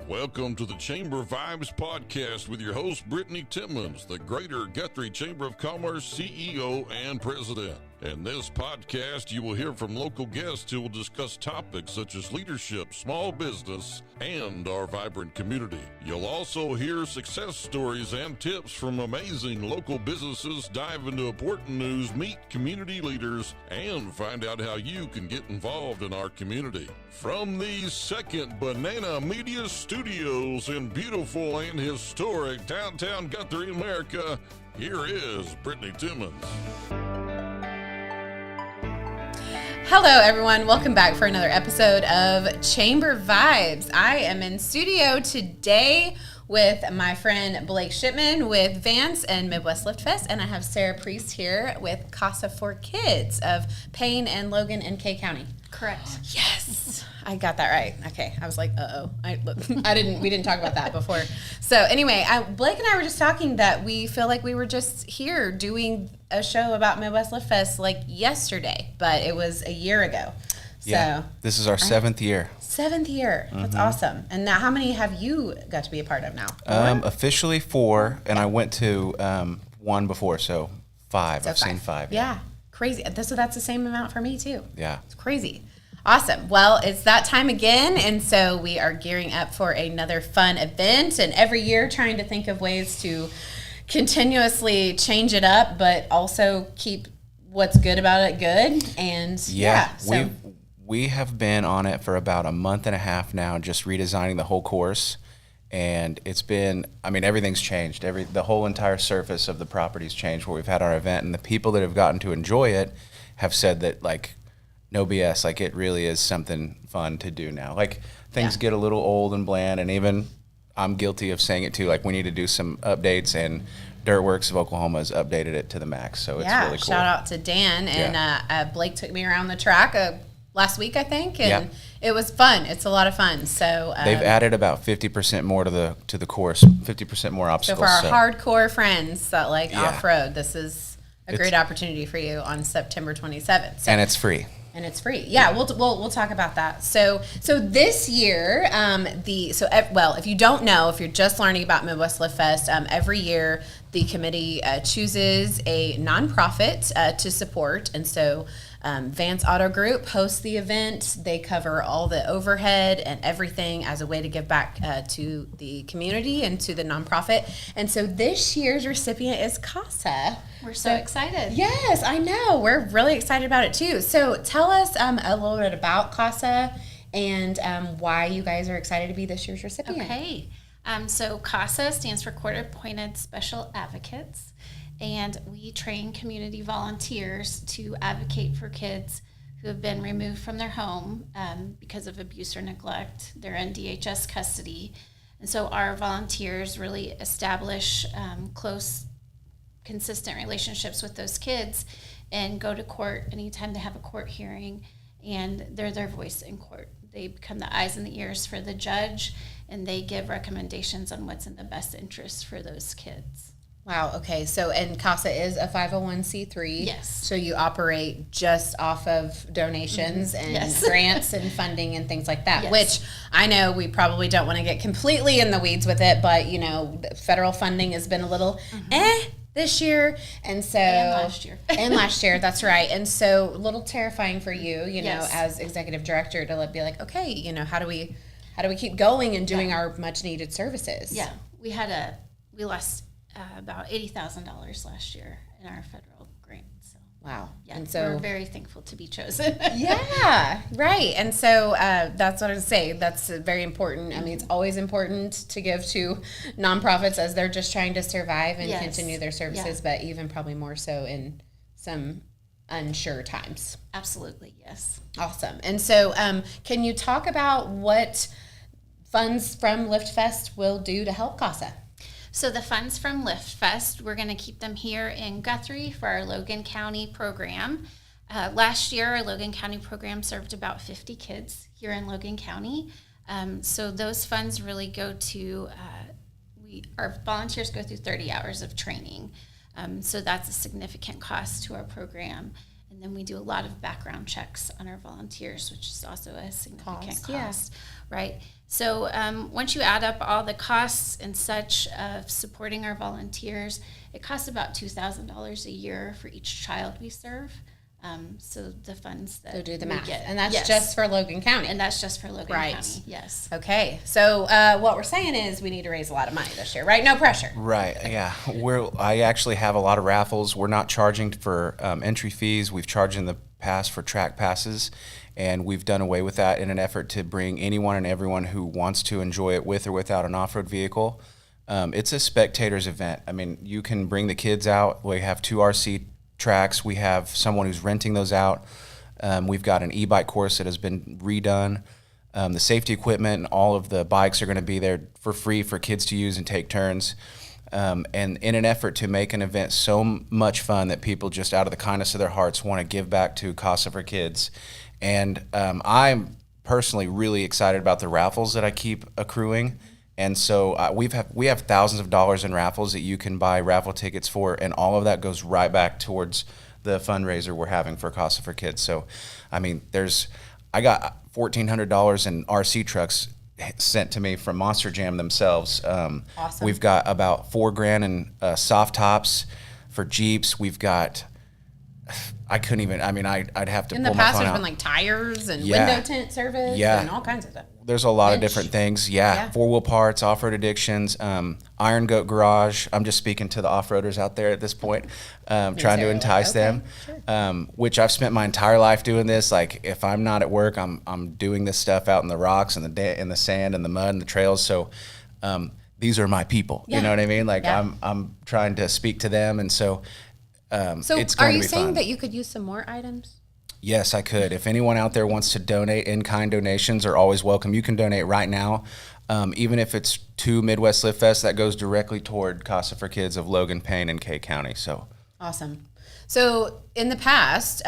Welcome to the Chamber Vibes podcast with your host, Brittany Timmons, the Greater Guthrie Chamber of Commerce CEO and President. In this podcast, you will hear from local guests who will discuss topics such as leadership, small business, and our vibrant community. You'll also hear success stories and tips from amazing local businesses, dive into important news, meet community leaders, and find out how you can get involved in our community. From the Second Banana Media Studios in beautiful and historic downtown Guthrie, America, here is Brittany Timmons. Hello, everyone. Welcome back for another episode of Chamber Vibes. I am in studio today with my friend Blake Shipman with Vance and Midwest Liftfest, and I have Sarah Priest here with CASA For Kids of Payne and Logan in K County. Correct. Yes, I got that right. Okay, I was like, we didn't talk about that before. So anyway, Blake and I were just talking that we feel like we were just here doing a show about Midwest Liftfest like yesterday, but it was a year ago. Yeah, so this is our seventh year. Seventh year. That's awesome. And now, how many have you got to be a part of now? Officially 4, and I went to one before, so 5. So I've seen 5. Yeah, crazy. So that's the same amount for me too. Yeah. It's crazy. Awesome. Well, it's that time again, and so we are gearing up for another fun event, and every year trying to think of ways to continuously change it up, but also keep what's good about it good. And so we have been on it for about a month and a half now, just redesigning the whole course. And it's been, everything's changed. The whole entire surface of the property's changed where we've had our event. And the people that have gotten to enjoy it have said that, like, no BS, like, it really is something fun to do now. Like, things get a little old and bland. And even I'm guilty of saying it, too. Like, we need to do some updates. And Dirtworks of Oklahoma has updated it to the max. So it's really cool. Shout out to Dan. And Blake took me around the track last week, I think, and it was fun. It's a lot of fun. So they've added about 50% more to the course, 50% more obstacles. So for our hardcore friends that like off-road, this is a great opportunity for you on September 27th. So, and it's free. Yeah, we'll talk about that. So this year, if you don't know, if you're just learning about Midwest Liftfest, every year the committee chooses a nonprofit to support, and so Vance Auto Group hosts the event. They cover all the overhead and everything as a way to give back to the community and to the nonprofit. And so this year's recipient is CASA. We're so excited. Yes, I know. We're really excited about it too. So tell us a little bit about CASA and why you guys are excited to be this year's recipient. Okay. So CASA stands for Court Appointed Special Advocates. And we train community volunteers to advocate for kids who have been removed from their home because of abuse or neglect. They're in DHS custody. And so our volunteers really establish close, consistent relationships with those kids and go to court anytime they have a court hearing, and they're their voice in court. They become the eyes and the ears for the judge, and they give recommendations on what's in the best interest for those kids. Wow. Okay. So, and CASA is a 501c3. Yes. So you operate just off of donations and grants and funding and things like that, which I know we probably don't want to get completely in the weeds with it, but federal funding has been a little this year. And so, and last year, that's right. And so a little terrifying for you, know, as executive director to be like, okay, how do we keep going and doing our much needed services? Yeah. We lost about $80,000 last year in our federal grant. So wow. Yeah, and so we're very thankful to be chosen. Yeah, right. And so that's what I would say. That's very important. I mean, it's always important to give to nonprofits as they're just trying to survive and continue their services, but even probably more so in some unsure times. Absolutely, yes. Awesome. And so can you talk about what funds from Liftfest will do to help CASA? So the funds from Liftfest, we're going to keep them here in Guthrie for our Logan County program. Last year, our Logan County program served about 50 kids here in Logan County. So those funds really go to, our volunteers go through 30 hours of training. So that's a significant cost to our program. And then we do a lot of background checks on our volunteers, which is also a significant cost, right? So once you add up all the costs and such of supporting our volunteers, it costs about $2,000 a year for each child we serve. So the funds that So do the we math. get. And that's Yes. just for Logan County. And that's just for Logan Right. County, yes. Okay. So what we're saying is we need to raise a lot of money this year, right? No pressure. Right. Yeah. I actually have a lot of raffles. We're not charging for entry fees. We've charged in the past for track passes, and we've done away with that in an effort to bring anyone and everyone who wants to enjoy it with or without an off-road vehicle. It's a spectators event. I mean, you can bring the kids out. We have 2 RC tracks. We have someone who's renting those out. We've got an e-bike course that has been redone. The safety equipment and all of the bikes are going to be there for free for kids to use and take turns. And in an effort to make an event so much fun that people just out of the kindness of their hearts want to give back to CASA for Kids. And I'm personally really excited about the raffles that I keep accruing. And so we have thousands of dollars in raffles that you can buy raffle tickets for, and all of that goes right back towards the fundraiser we're having for CASA for Kids. So, I mean, I got $1,400 in RC trucks sent to me from Monster Jam themselves. Awesome. We've got about $4,000 in soft tops for Jeeps. We've got, I'd have to In pull the my past, phone there's out. been like tires and Yeah. window tint service Yeah. and all kinds of stuff. There's a lot of Bench. different things. Yeah. Yeah. 4-wheel parts, off-road addictions, Iron Goat Garage. I'm just speaking to the off-roaders out there at this point, trying to Sarah, entice okay, them, which I've spent my entire life doing this. Like, if I'm not at work, I'm doing this stuff out in the rocks and in the sand and the mud and the trails. So these are my people. Yeah. You know what I mean? Like, Yeah. I'm trying to speak to them. And so So it's are going to you be saying fun. that you could use some more items? Yes, I could. If anyone out there wants to donate, in-kind donations are always welcome. You can donate right now. Even if it's to Midwest Liftfest, that goes directly toward CASA for Kids of Logan, Payne, and Kay County. So Awesome. So in the past,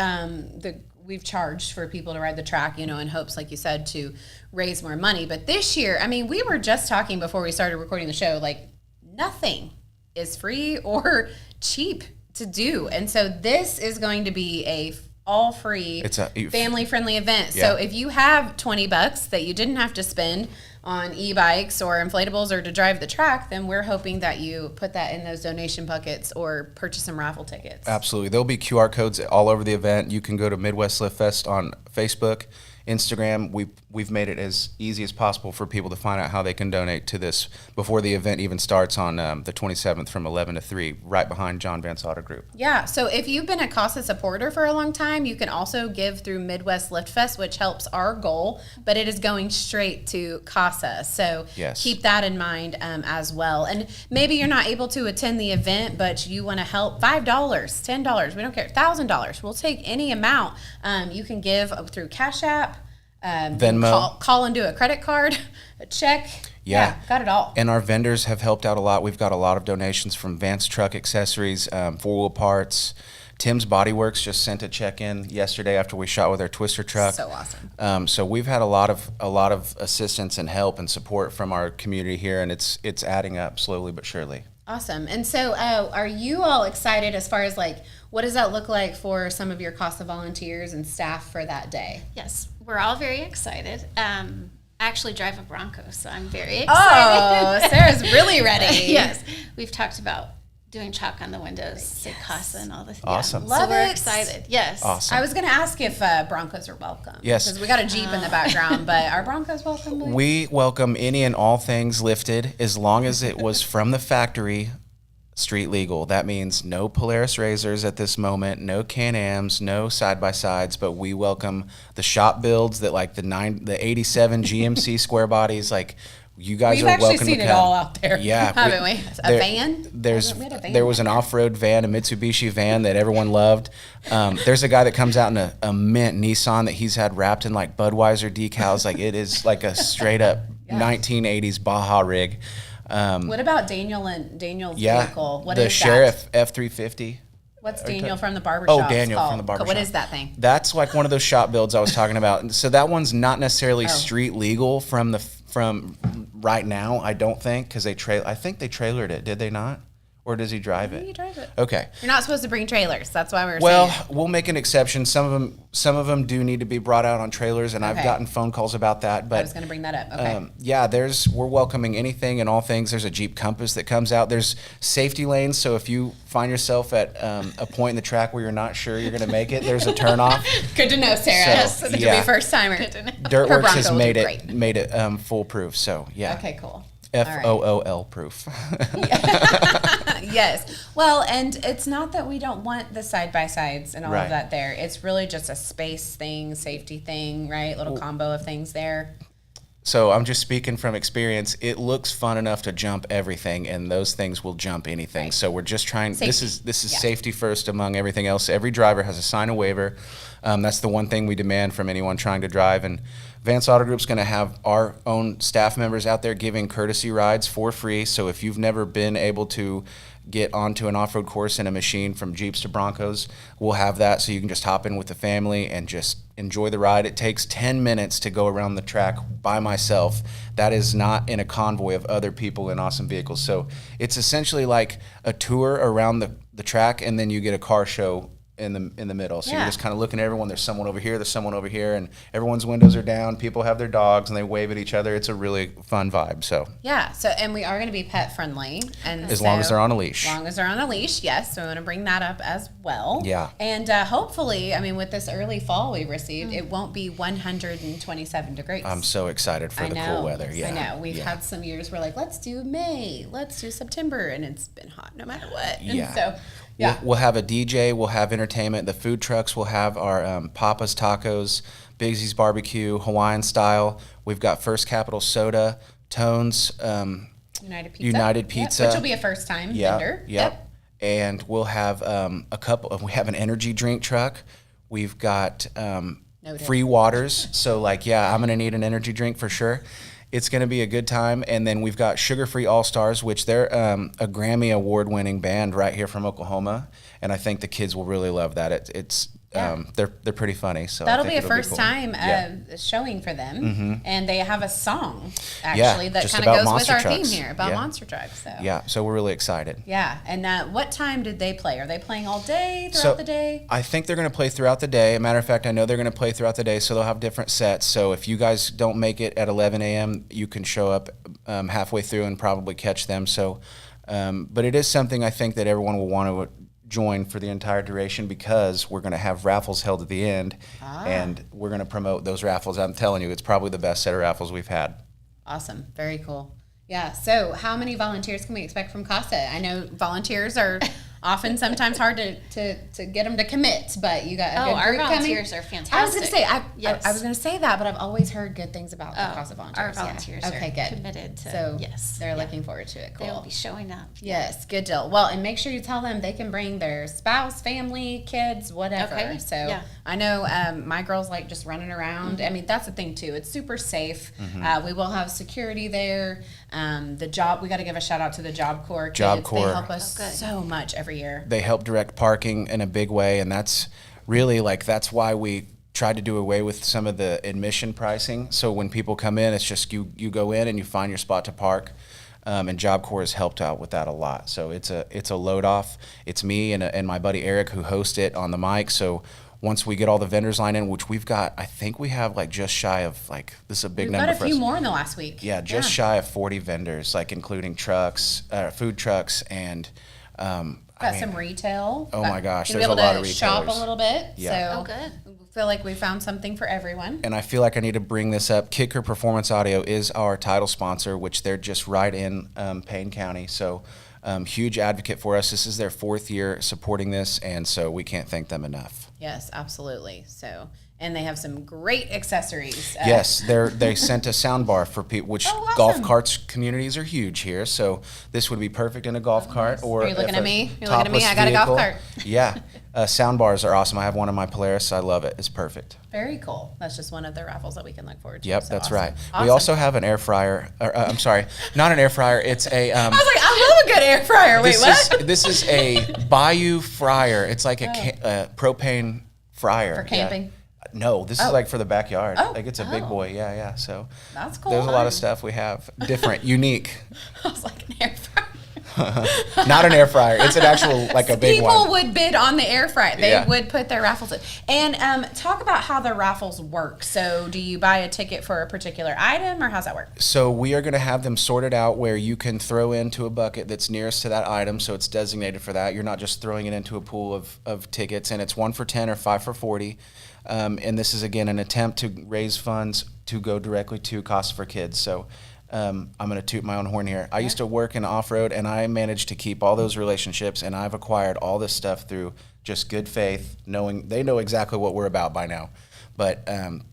we've charged for people to ride the track, in hopes, like you said, to raise more money. But this year, I mean, we were just talking before we started recording the show, like nothing is free or cheap to do. And so this is going to be a all free, family friendly event. Yeah. So if you have $20 that you didn't have to spend on e-bikes or inflatables or to drive the track, then we're hoping that you put that in those donation buckets or purchase some raffle tickets. absolutely. There'll be QR codes all over the event. You can go to Midwest Liftfest on Facebook, Instagram. We've made it as easy as possible for people to find out how they can donate to this before the event even starts on the 27th from 11 to 3, right behind John Vance Auto Group. Yeah, so if you've been a CASA supporter for a long time, you can also give through Midwest Liftfest, which helps our goal, but it is going straight to CASA. So Yes. keep that in mind as well. And maybe you're not able to attend the event, but you want to help. $5, $10, we don't care, $1,000. We'll take any amount. You can give through Cash App, Venmo. call and do a credit card, a check. Yeah. Got it all. And our vendors have helped out a lot. We've got a lot of donations from Vance Truck Accessories, 4-wheel parts. Tim's Body Works just sent a check in yesterday after we shot with our Twister truck. So awesome. So we've had a lot of assistance and help and support from our community here, and it's adding up slowly but surely. Awesome. And so are you all excited as far as like, what does that look like for some of your CASA volunteers and staff for that day? Yes, we're all very excited. I actually drive a Bronco, so I'm very Oh, excited. Sarah's really ready. Yes, we've talked about doing chalk on the windows, say CASA and all this. Awesome. Yeah. Love so we're it. excited. Yes. Awesome. I was going to ask if Broncos are welcome. Yes. Because we got a Jeep in the background, but are Broncos welcome? Blake? We welcome any and all things lifted as long as it was from the factory, street legal. That means no Polaris Razors at this moment, no Can-Ams, no side-by-sides, but we welcome the shop builds that like the 87 GMC square bodies. Like, you guys We've are actually welcome seen to it come. all out there, Yeah. haven't we? A van? We had a van There was out an there. off-road van, a Mitsubishi van that everyone loved. There's a guy that comes out in a mint Nissan that he's had wrapped in like Budweiser decals. Like, it is like a straight up 1980s Baja rig. What about Daniel's Yeah, vehicle? What the is Sheriff F-350. What's Daniel from the barber Oh, shop Daniel called? from the barber What shop. is that thing? That's like one of those shop builds I was talking about. And so that one's not necessarily street legal from right now, I don't think, because I think they trailered it. Did they not? Or does he drive it? You drive it. Okay. You're not supposed to bring trailers. That's why we were saying. Well, we'll make an exception. Some of them do need to be brought out on trailers, and I've gotten phone calls about that. But I was going to bring that up. Okay. we're welcoming anything and all things. There's a Jeep Compass that comes out. There's safety lanes, so if you find yourself at a point in the track where you're not sure you're going to make it, there's a turnoff. Good to know, Sarah. So, To be first timer. Dirtworks has made it foolproof. So yeah. Okay, cool. FOOL proof. Yes. Well, and it's not that we don't want the side-by-sides and all Right. of that there. It's really just a space thing, safety thing, right? Little combo of things there. So I'm just speaking from experience. It looks fun enough to jump everything, and those things will jump anything. Right. So we're just trying. This is safety first among everything else. Every driver has to sign a waiver. That's the one thing we demand from anyone trying to drive. And Vance Auto Group's going to have our own staff members out there giving courtesy rides for free. So if you've never been able to get onto an off-road course in a machine from Jeeps to Broncos, we'll have that so you can just hop in with the family and just enjoy the ride. It takes 10 minutes to go around the track by myself. That is not in a convoy of other people in awesome vehicles. So it's essentially like a tour around the track, and then you get a car show in the middle. So you're just kind of looking at everyone. There's someone over here, there's someone over here, and everyone's windows are down. People have their dogs, and they wave at each other. It's a really fun vibe. So yeah. So and we are going to be pet friendly, and as long as they're on a leash. As long as they're on a leash, yes. So we want to bring that up as well. Yeah. And hopefully, I mean, with this early fall we received, it won't be 127 degrees. I'm so excited for the cool weather. Yeah. I know. We've had some years where like, let's do May, let's do September, and it's been hot no matter what. Yeah. And so. Yeah. We'll have a DJ, we'll have entertainment, the food trucks, we'll have our Papa's Tacos, Bigsy's Barbecue, Hawaiian style. We've got First Capital Soda, Tones, United Pizza. Which will be a first time vendor. Yep. And we'll have we have an energy drink truck. We've got free waters. So I'm going to need an energy drink for sure. It's going to be a good time. And then we've got Sugar Free All-Stars, which they're a Grammy Award-winning band right here from Oklahoma. And I think the kids will really love that. They're pretty funny. So that'll be a first time showing for them. And they have a song, actually, that kind of goes with our theme here, about monster trucks. So we're really excited. Yeah. And what time did they play? Are they playing all day, throughout the day? I think they're going to play throughout the day. As a matter of fact, I know they're going to play throughout the day, so they'll have different sets. So if you guys don't make it at 11 a.m., you can show up halfway through and probably catch them. So, but it is something I think that everyone will want to join for the entire duration, because we're going to have raffles held at the end, and we're going to promote those raffles. I'm telling you, it's probably the best set of raffles we've had. Awesome. Very cool. Yeah. So how many volunteers can we expect from CASA? I know volunteers are often sometimes hard to get them to commit, but you got a good group our volunteers coming. are fantastic. I was going to say, I was going to say that, but I've always heard good things about the CASA volunteers. Our volunteers are committed to, so they're looking forward to it. Cool. They'll be showing up. Yes, good deal. Well, and make sure you tell them they can bring their spouse, family, kids, whatever. Okay. So I know my girls like just running around. I mean, that's the thing too. It's super safe. We will have security there. We got to give a shout out to the Job Corps kids. Job Corps. They help us so much every year. They help direct parking in a big way, and that's really that's why we tried to do away with some of the admission pricing. So when people come in, it's just you go in and you find your spot to park. And Job Corps has helped out with that a lot. So it's a load off. It's me and my buddy Eric who host it on the mic. So once we get all the vendors lined in, which we've got, I think we have just shy of this is a big number for us. We've got a few more in the last week. Yeah, just shy of 40 vendors, including trucks, food trucks, and got some retail. Oh my gosh, there's a lot of retailers. Shop a little bit. Yeah. So good. I feel like we found something for everyone. And I feel like I need to bring this up. Kicker Performance Audio is our title sponsor, which they're just right in Payne County. So huge advocate for us. This is their 4th year supporting this, and so we can't thank them enough. Yes, absolutely. So, and they have some great accessories. Yes, they sent a sound bar for people, which awesome. Golf carts communities are huge here. So this would be perfect in a golf cart. Or are you looking at me? You're looking at me. I got a golf cart. Yeah, sound bars are awesome. I have one in my Polaris. I love it. It's perfect. Very cool. That's just one of the raffles that we can look forward to. Yep, so that's awesome. right. Awesome. We also have an air fryer. I'm sorry, not an air fryer. It's a. I was like, I love a good air fryer. Wait, what? This is a Bayou fryer. It's like a propane fryer. For camping? Yeah. No, this is for the backyard. Oh. It's a big boy. Yeah. So that's cool. There's a lot of stuff we have. Different, unique. I was like, an air fryer. Not an air fryer. It's an actual, like a big one. People would bid on the air fryer. They Yeah. would put their raffles in. And talk about how the raffles work. So do you buy a ticket for a particular item, or how's that work? So we are going to have them sorted out where you can throw into a bucket that's nearest to that item, so it's designated for that. You're not just throwing it into a pool of tickets, and it's 1 for 10 or 5 for 40. And this is, again, an attempt to raise funds to go directly to CASA For Kids. So I'm going to toot my own horn here. I used to work in off-road, and I managed to keep all those relationships, and I've acquired all this stuff through just good faith, knowing they know exactly what we're about by now. But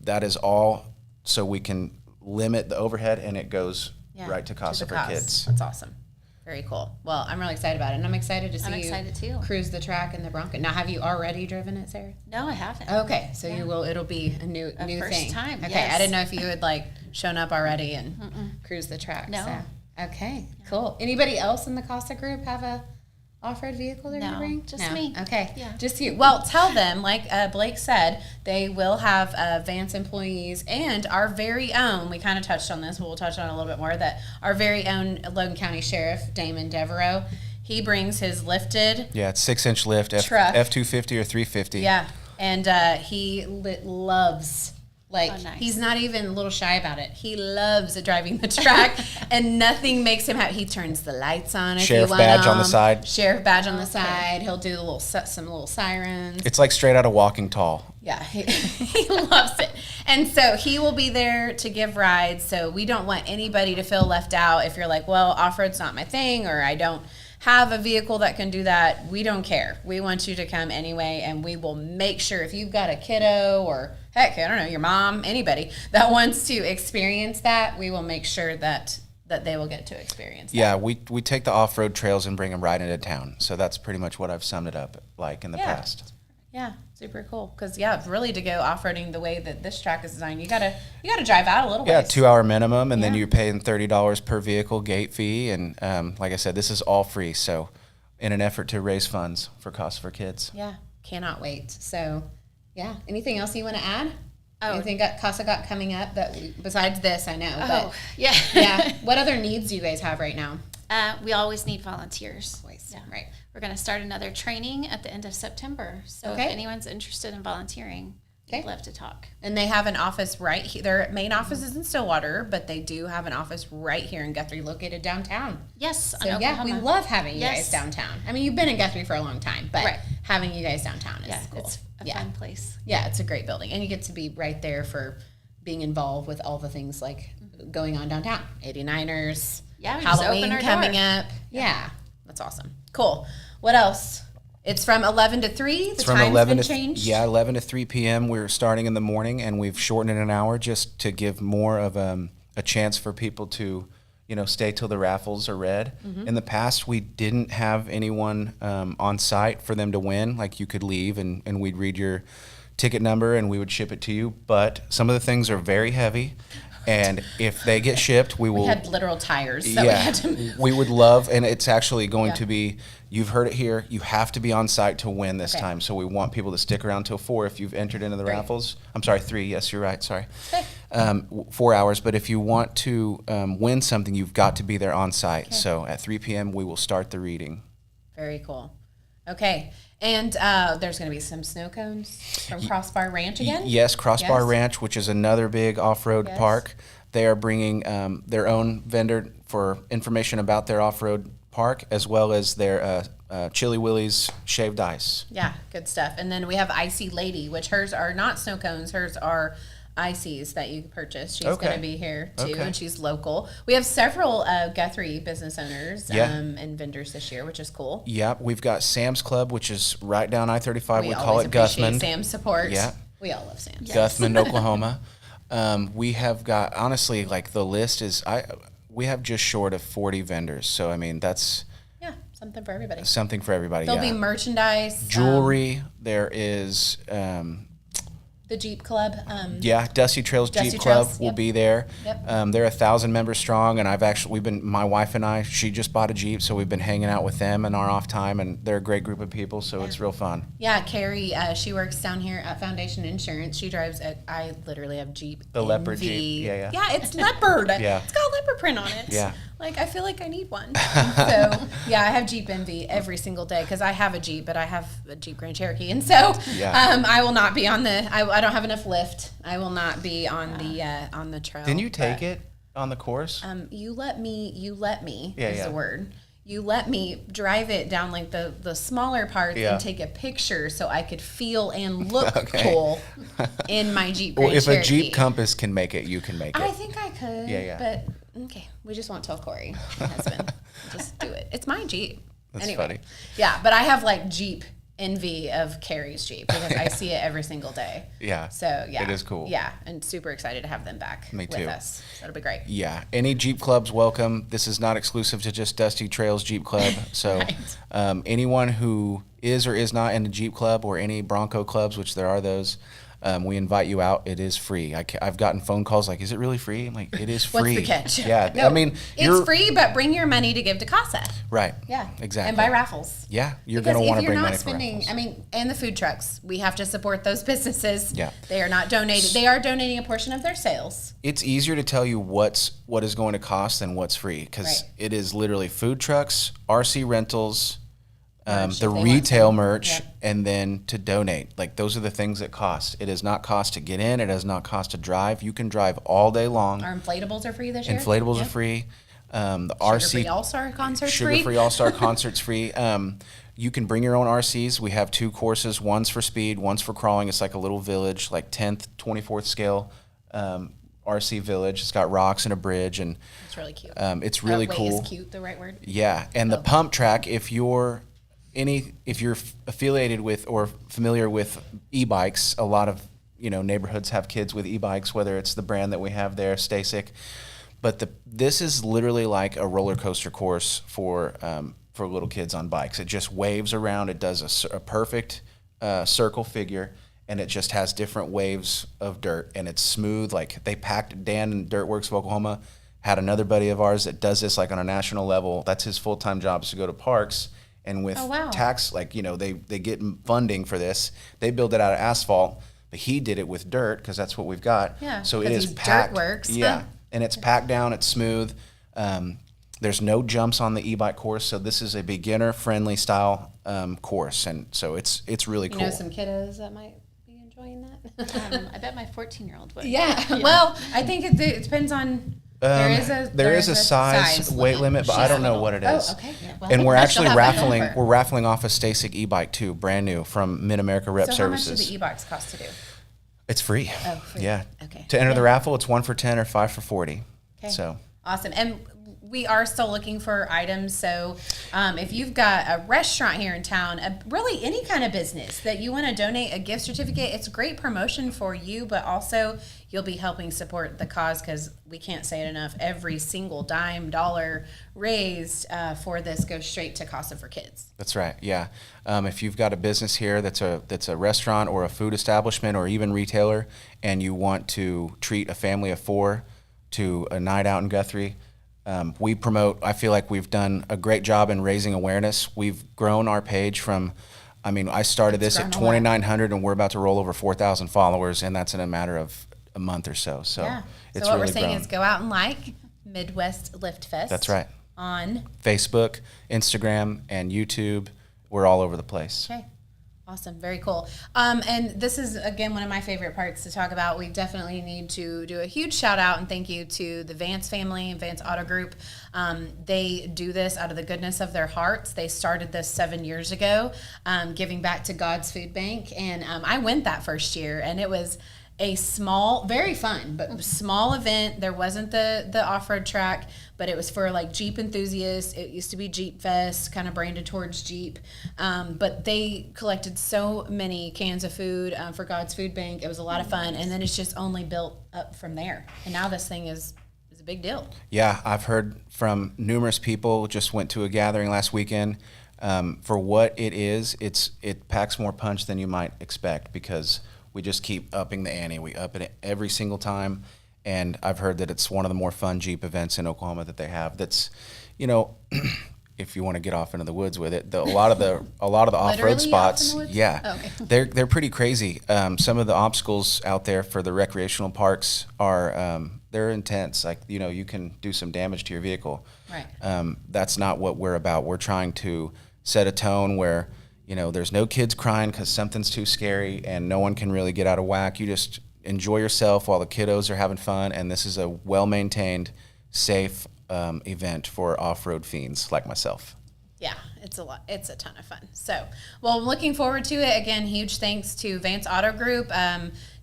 that is all so we can limit the overhead, and it goes right to CASA For Kids. That's awesome. Very cool. Well, I'm really excited about it, and I'm excited to see excited too. Cruise the track in the Bronco. Now, have you already driven it, Sarah? No, I haven't. Okay, so you will. It'll be a new first thing. time, Okay, yes. I didn't know if you had like shown up already and cruise the track. No. So. Okay, cool. Anybody else in the CASA group have a off-road vehicle they're gonna No, bring? just me. Okay, Yeah. just you. Well, tell them, like Blake said, they will have Vance employees and our very own. We kind of touched on this. We'll touch on it a little bit more. That our very own Logan County Sheriff Damon Devereaux. He brings his lifted. Yeah, it's 6-inch lift, Truck. F250 or 350. Yeah, and he loves. Like, Oh, nice. he's not even a little shy about it. He loves driving the track, and nothing makes him happy. He turns the lights on if Sheriff you want badge on the them. side. Sheriff badge on the side. He'll do some little sirens. It's like straight out of Walking Tall. Yeah, he loves it. And so he will be there to give rides. So we don't want anybody to feel left out. If you're like, well, off-road's not my thing, or I don't have a vehicle that can do that, we don't care. We want you to come anyway, and we will make sure if you've got a kiddo or, heck, I don't know, your mom, anybody that wants to experience that, we will make sure that they will get to experience that. Yeah, we take the off-road trails and bring them right into town. So that's pretty much what I've summed it up like in the past. Yeah, super cool. Because really to go off-roading the way that this track is designed, you gotta drive out a little Yeah, ways. 2-hour minimum, and then Yeah. you're paying $30 per vehicle gate fee. And like I said, this is all free. So in an effort to raise funds for CASA For Kids. Yeah, cannot wait. So, yeah. Anything else you want to add? Oh. Anything CASA got coming up besides this? I know. Oh, yeah. But yeah. What other needs do you guys have right now? We always need volunteers. Always. Yeah. Right. We're going to start another training at the end of September. So Okay. if anyone's interested in volunteering, Okay. I'd love to talk. And they have an office right here. Their main office is in Stillwater, but they do have an office right here in Guthrie, located downtown. Yes. So yeah, we love having you guys downtown. I mean, you've been in Guthrie for a long time, but Right. having you guys downtown is Yeah, cool. it's a Yeah. fun place. Yeah, it's a great building, and you get to be right there for being involved with all the things like going on downtown. 89ers, Yeah, we just Halloween open our coming door. up. Yeah, that's awesome. Cool. What else? It's from 11 to 3. It's from 11 to changed. 11 to 3 p.m. We're starting in the morning, and we've shortened it an hour just to give more of a chance for people to, stay till the raffles are read. Mm-hmm. In the past, we didn't have anyone on site for them to win. Like, you could leave, and we'd read your ticket number, and we would ship it to you. But some of the things are very heavy, and if they get shipped, we will. We had literal tires that we had to move. We would love, and it's actually going Yeah. to be, you've heard it here, you have to be on site to win this Okay. time. So we want people to stick around till 4 if you've entered into the 3. raffles. I'm sorry, 3. Yes, you're right. Sorry. Okay. 4 hours. But if you want to win something, you've got to be there on site. So at 3 p.m., we will start the reading. Very cool. Okay. And there's going to be some snow cones from Crossbar Ranch again? Yes, Crossbar Yes. Ranch, which is another big off-road Yes. park. They are bringing their own vendor for information about their off-road park, as well as their Chili Willie's shaved ice. Yeah, good stuff. And then we have Icy Lady, which hers are not snow cones. Hers are ices that you purchase. She's Okay. going to be here too, Okay. and she's local. We have several Guthrie business owners Yeah. and vendors this year, which is cool. Yep, we've got Sam's Club, which is right down I-35. We call always it appreciate Guthman. Sam's support. Yeah. We all love Sam's. Guthman, Oklahoma. We have got, honestly, like the list is, we have just short of 40 vendors. So, I mean, that's Yeah, something for everybody. something for everybody. There'll yeah. be merchandise. Jewelry. There is, The Jeep Club. yeah, Dusty Trails Dusty Jeep Club Trails, will yep. be there. Yep. They're 1,000 members strong, and my wife and I, she just bought a Jeep, so we've been hanging out with them in our off time, and they're a great group of people, so it's real fun. Yeah, Carrie, she works down here at Foundation Insurance. She drives I literally have Jeep. The Leopard Envy. Jeep. Yeah. Yeah, it's leopard. Yeah. It's got a leopard print on it. Yeah. Like, I feel like I need one. So, yeah, I have Jeep envy every single day because I have a Jeep, but I have a Jeep Grand Cherokee. And so I will not be on I don't have enough lift. I will not be on the trail. Didn't you take it on the course? You let me is yeah. the word. You let me drive it down like the smaller parts and take a picture so I could feel and look cool in my Jeep Grand Well, if Cherokee. a Jeep Compass can make it, you can make it. I think I could. Yeah. But okay, we just won't tell Corey, my husband. Just do it. It's my Jeep. That's anyway, funny. Yeah, but I have like Jeep envy of Carrie's Jeep because I see it every single day. Yeah. So yeah, it is cool. Yeah, and super excited to have them back Me with too. us. So that'll be great. Yeah. Any Jeep clubs, welcome. This is not exclusive to just Dusty Trails Jeep Club. So anyone who is or is not in the Jeep Club or any Bronco clubs, which there are those, we invite you out. It is free. I've gotten phone calls like, is it really free? I'm like, it is free. What's the catch? Yeah. No, I mean, it's free, but bring your money to give to CASA. Right. Yeah. Exactly. And buy raffles. Yeah. You're going to want to bring money for spending, raffles. I mean, and the food trucks. We have to support those businesses. Yeah. They are not donating. They are donating a portion of their sales. It's easier to tell you what is going to cost than what's free because it is literally food trucks, RC rentals, the retail merch, and then to donate. Like those are the things that cost. It does not cost to get in. It does not cost to drive. You can drive all day long. Our inflatables are free this year. Inflatables are free. The RC Sugar-free All-Star concerts Sugar-free All-Star concerts free. You can bring your own RCs. We have 2 courses. One's for speed, one's for crawling. It's like a little village, like 10th, 24th scale RC village. It's got rocks and a bridge, and it's really cute. It's really cool. Is cute the right word? Yeah, and the pump track. If you're affiliated with or familiar with e-bikes, a lot of neighborhoods have kids with e-bikes. Whether it's the brand that we have there, Stasic, but this is literally like a roller coaster course for little kids on bikes. It just waves around. It does a perfect circle figure, and it just has different waves of dirt, and it's smooth. Like they packed. Dan in Dirtworks of Oklahoma had another buddy of ours that does this like on a national level. That's his full-time job, is to go to parks. And with tax, they get funding for this. They build it out of asphalt, but he did it with dirt because that's what we've got. Yeah, so it is packed. Dirtworks. Yeah, and it's packed down. It's smooth. There's no jumps on the e-bike course, so this is a beginner-friendly style course, and so it's really cool. You know some kiddos that might be enjoying that. I bet my 14-year-old would. Yeah. Well, I think it depends on. There is a size weight limit, but I don't know what it is. Oh, okay. Yeah, well, And we're actually she'll have my number. we're raffling off a Stasic e-bike too, brand new from Mid-America Rep So Services. how much do the e-bikes cost to do? It's free. Oh, free. Yeah. Okay. To enter the raffle, it's 1 for 10 or 5 for 40. Okay. So Awesome. And we are still looking for items. So if you've got a restaurant here in town, really any kind of business that you want to donate a gift certificate, it's a great promotion for you, but also you'll be helping support the cause because we can't say it enough. Every single dime, dollar raised for this goes straight to CASA for Kids. That's right. Yeah. If you've got a business here that's a restaurant or a food establishment or even retailer, and you want to treat a family of 4 to a night out in Guthrie, we promote. I feel like we've done a great job in raising awareness. We've grown our page from, I started this at 2,900 and we're about to roll over 4,000 followers, and that's in a matter of a month or so. So yeah. it's so what really we're saying grown. is go out and like Midwest Liftfest. That's right. On Facebook, Instagram, and YouTube. We're all over the place. Okay. Awesome. Very cool. And this is, again, one of my favorite parts to talk about. We definitely need to do a huge shout out and thank you to the Vance family and Vance Auto Group. They do this out of the goodness of their hearts. They started this 7 years ago, giving back to God's Food Bank. And I went that first year, and it was a small, very fun, but small event. There wasn't the off-road track, but it was for like Jeep enthusiasts. It used to be Jeep Fest, kind of branded towards Jeep. But they collected so many cans of food for God's Food Bank. It was a lot of fun. And then it's just only built up from there. And now this thing is a big deal. Yeah, I've heard from numerous people. Just went to a gathering last weekend. For what it is, it packs more punch than you might expect because we just keep upping the ante. We up it every single time, and I've heard that it's one of the more fun Jeep events in Oklahoma that they have. That's, if you want to get off into the woods with it, a lot of the off-road spots, yeah, oh, okay. they're pretty crazy. Some of the obstacles out there for the recreational parks are they're intense. Like, you know, you can do some damage to your vehicle. Right. That's not what we're about. We're trying to set a tone where, you know, there's no kids crying because something's too scary and no one can really get out of whack. You just enjoy yourself while the kiddos are having fun, and this is a well-maintained, safe event for off-road fiends like myself. Yeah, it's a ton of fun. So, well, I'm looking forward to it. Again, huge thanks to Vance Auto Group.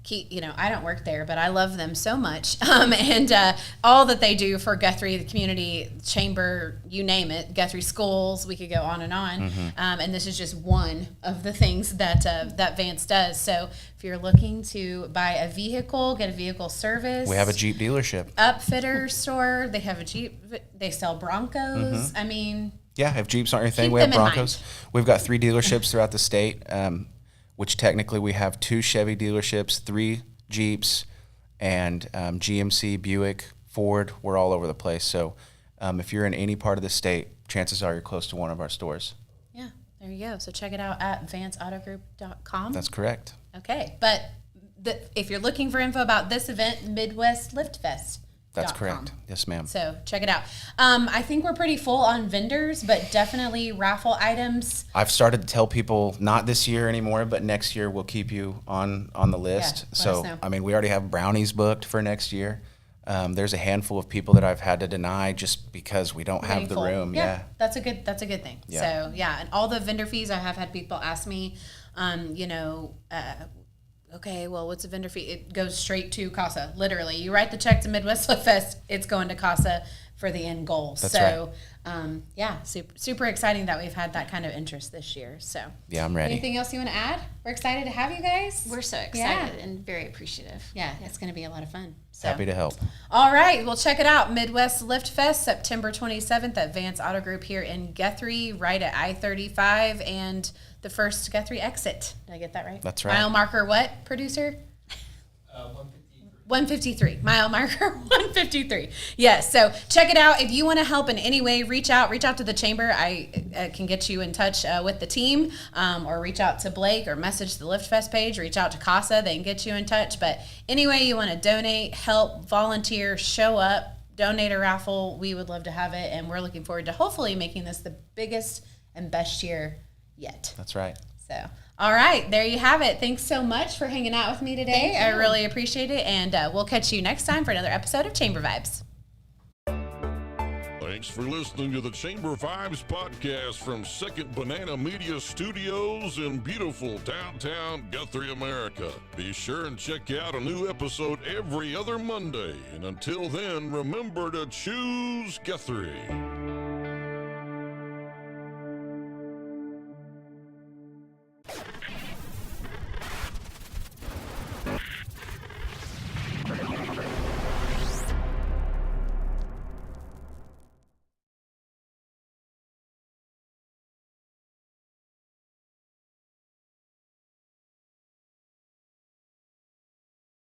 You know, I don't work there, but I love them so much. And all that they do for Guthrie, the community chamber, you name it, Guthrie schools, we could go on and on. And this is just one of the things that that Vance does. So if you're looking to buy a vehicle, get a vehicle service. We have a Jeep dealership. Upfitter store. They have a Jeep. They sell Broncos. I mean... Yeah, if Jeeps aren't your thing, Keep we have them in Broncos. We've got 3 dealerships throughout the state, which technically we have 2 Chevy dealerships, 3 Jeeps, and GMC, Buick, Ford. We're all over the place. So if you're in any part of the state, chances are you're close to one of our stores. Yeah, there you go. So check it out at vanceautogroup.com. That's correct. Okay, but if you're looking for info about this event, Midwest Liftfest. That's correct. Yes, ma'am. So check it out. I think we're pretty full on vendors, but definitely raffle items. I've started to tell people not this year anymore, but next year we'll keep you on the list. Yeah, let us know. I mean, we already have brownies booked for next year. There's a handful of people that I've had to deny just because we don't have the room. Yeah. That's a good thing. Yeah. So yeah, and all the vendor fees, I have had people ask me, okay, well, what's a vendor fee? It goes straight to CASA. Literally, you write the check to Midwest Liftfest, it's going to CASA for the end goal. That's so, right. Super exciting that we've had that kind of interest this year. So, yeah, I'm ready. Anything else you want to add? We're excited to have you guys. We're so excited and very appreciative. Yeah, it's going to be a lot of fun. So. Happy to help. All right, well, check it out. Midwest Liftfest, September 27th at Vance Auto Group here in Guthrie, right at I-35 and the first Guthrie exit. Did I get that right? That's right. Mile marker what, producer? 153. Mile marker 153. Yes. So check it out. If you want to help in any way, reach out to the chamber. I can get you in touch with the team, or reach out to Blake or message the Liftfest page. Reach out to CASA. They can get you in touch. But anyway, you want to donate, help, volunteer, show up, donate a raffle. We would love to have it. And we're looking forward to hopefully making this the biggest and best year yet. That's right. So, all right, there you have it. Thanks so much for hanging out with me today. I really appreciate it, and we'll catch you next time for another episode of Chamber Vibes. Thanks for listening to the Chamber Vibes podcast from Second Banana Media Studios in beautiful downtown Guthrie, America. Be sure and check out a new episode every other Monday. And until then, remember to choose Guthrie.